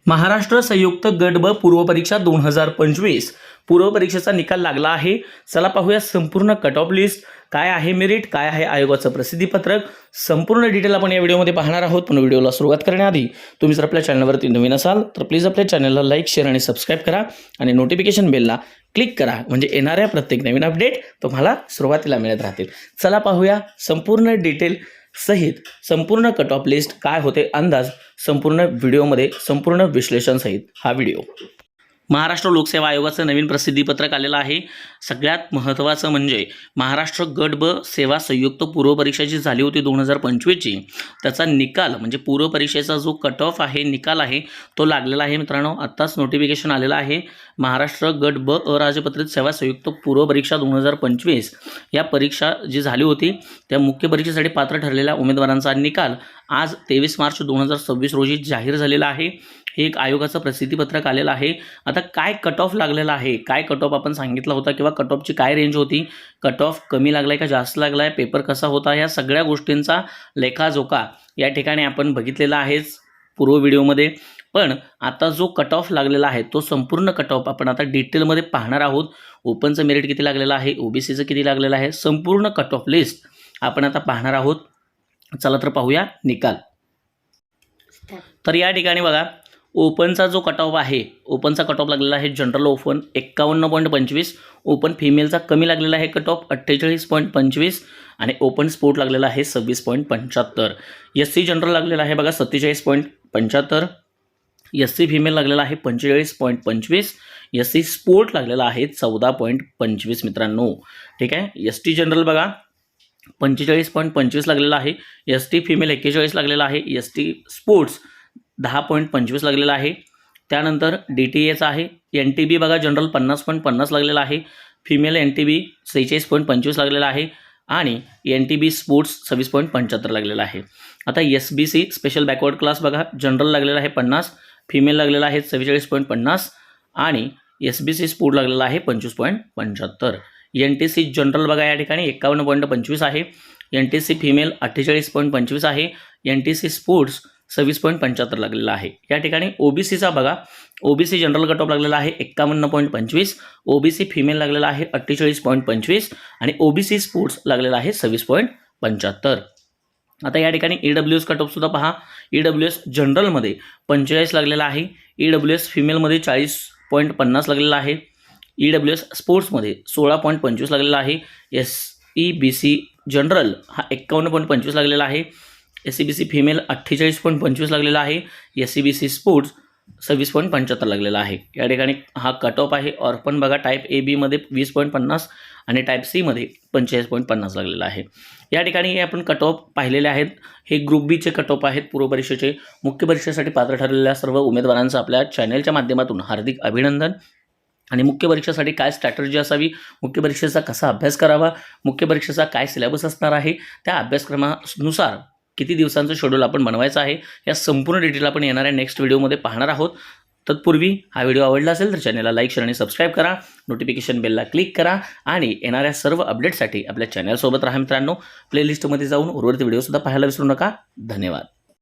महाराष्ट्र संयुक्त गट ब पूर्व परीक्षा 2025 पूर्व परीक्षेचा निकाल लागला आहे। चला पाहूया संपूर्ण कट ऑफ लिस्ट काय आहे, मेरिट काय आहे, आयोगाचं प्रसिद्धीपत्रक संपूर्ण डिटेल आपण या व्हिडिओमध्ये पाहणार आहोत। पण व्हिडिओला सुरुवात करण्याआधी तुम्ही जर आपल्या चॅनलवरती नवीन असाल तर प्लीज आपल्या चॅनलला लाईक, शेअर आणि सबस्क्राइब करा आणि नोटिफिकेशन बेलला क्लिक करा, म्हणजे येणाऱ्या प्रत्येक नवीन अपडेट तुम्हाला सुरुवातीला मिळत राहतील। चला पाहूया संपूर्ण डिटेल सहित संपूर्ण कट ऑफ लिस्ट काय होते अंदाज संपूर्ण व्हिडिओमध्ये संपूर्ण विश्लेषण सहित हा व्हिडिओ। महाराष्ट्र लोकसेवा आयोगाचं नवीन प्रसिद्धीपत्रक आलेलं आहे। सगळ्यात महत्त्वाचं म्हणजे महाराष्ट्र गट ब सेवा संयुक्त पूर्व परीक्षा जी झाली होती 2025 ची, त्याचा निकाल म्हणजे पूर्व परीक्षेचा जो कट ऑफ आहे, निकाल आहे तो लागलेला आहे। मित्रांनो, आत्ताच नोटिफिकेशन आलेलं आहे। महाराष्ट्र गट ब अराजपत्रित सेवा संयुक्त पूर्व परीक्षा 2025 या परीक्षा जी झाली होती त्या मुख्य परीक्षेसाठी पात्र ठरलेल्या उमेदवारांचा निकाल आज 23 मार्च 2026 रोजी जाहीर झालेला आहे। हे एक आयोगाचं प्रसिद्धीपत्रक आलेलं आहे। आता काय कट ऑफ लागलेला आहे, काय कट ऑफ आपण सांगितला होता किंवा कट ऑफची काय रेंज होती, कट ऑफ कमी लागलाय का जास्त लागलाय, पेपर कसा होता, या सगळ्या गोष्टींचा लेखाजोखा या ठिकाणी आपण बघितलेला आहेच पूर्व व्हिडिओमध्ये। पण आता जो कट ऑफ लागलेला आहे तो संपूर्ण कट ऑफ आपण आता डिटेलमध्ये पाहणार आहोत। ओपनचं मेरिट किती लागलेलं आहे, ओबीसीचं किती लागलेलं आहे, संपूर्ण कट ऑफ लिस्ट आपण आता पाहणार आहोत। चला तर पाहूया निकाल। तर या ठिकाणी बघा, ओपनचा जो कट ऑफ आहे, ओपनचा कट ऑफ लागलेला आहे जनरल ओपन 51.25, ओपन फिमेलचा कमी लागलेला आहे कट ऑफ 48.25 आणि ओपन स्पोर्ट लागलेला आहे 26.75। एससी जनरल लागलेला आहे बघा 47.75, एससी फिमेल लागलेला आहे 45.25, एससी स्पोर्ट लागलेला आहे 14.25 मित्रांनो। ठीक आहे, एसटी जनरल बघा 45.25 लागलेला आहे, एसटी फिमेल 41 लागलेला आहे, एसटी स्पोर्ट्स 10.25 लागलेला आहे। त्यानंतर डीटीएचा आहे, एनटीबी बघा जनरल 50.50 लागलेला आहे, फिमेल एनटीबी 46.25 लागलेला आहे आणि एनटीबी स्पोर्ट्स 26.75 लागलेला आहे। आता एसबीसी स्पेशल बॅकवर्ड क्लास बघा जनरल लागलेला आहे 50, फिमेल लागलेला आहे 44.50 आणि एसबीसी स्पोर्ट लागलेला आहे 25.75। एनटीसी जनरल बघा या ठिकाणी 51.25 आहे, एनटीसी फिमेल 48.25 आहे, एनटीसी स्पोर्ट्स 26.75 लागलेला आहे। या ठिकाणी ओबीसीचा बघा, ओबीसी जनरल कट ऑफ लागलेला आहे 51.25, ओबीसी फिमेल लागलेला आहे 48.25 आणि ओबीसी स्पोर्ट्स लागलेला आहे 26.75। आता या ठिकाणी ईडब्ल्यूएस कट ऑफ सुद्धा पहा, ईडब्ल्यूएस जनरलमध्ये 45 लागलेला आहे, ईडब्ल्यूएस फिमेलमध्ये 40.50 लागलेला आहे, ईडब्ल्यूएस स्पोर्ट्समध्ये 16.25 लागलेला आहे, एसईबीसी जनरल हा 51.25 लागलेला आहे, एसईबीसी फिमेल 48.25 लागलेला आहे, एसईबीसी स्पोर्ट्स 26.75 लागलेला आहे। या ठिकाणी हा कट ऑफ आहे। ऑर्फन बघा टाईप ए बीमध्ये 20.50 आणि टाईप सीमध्ये 45.50 लागलेला आहे। या ठिकाणी आपण कट ऑफ पाहिलेले आहेत। हे ग्रुप बीचे कट ऑफ आहेत पूर्व परीक्षेचे। मुख्य परीक्षेसाठी पात्र ठरलेल्या सर्व उमेदवारांचं आपल्या चॅनलच्या माध्यमातून हार्दिक अभिनंदन। आणि मुख्य परीक्षेसाठी काय स्ट्रॅटर्जी असावी, मुख्य परीक्षेचा कसा अभ्यास करावा, मुख्य परीक्षेचा काय सिलेबस असणार आहे, त्या अभ्यासक्रमानुसार किती दिवसांचं शेड्यूल आपण बनवायचं आहे, या संपूर्ण डिटेल आपण येणाऱ्या नेक्स्ट व्हिडिओमध्ये पाहणार आहोत। तत्पूर्वी हा व्हिडिओ आवडला असेल तर चॅनलला लाईक, शेअर आणि सबस्क्राईब करा, नोटिफिकेशन बेलला क्लिक करा आणि येणाऱ्या सर्व अपडेटसाठी आपल्या चॅनलसोबत राहा मित्रांनो। प्लेलिस्टमध्ये जाऊन उर्वरित व्हिडिओसुद्धा पाहायला विसरू नका। धन्यवाद।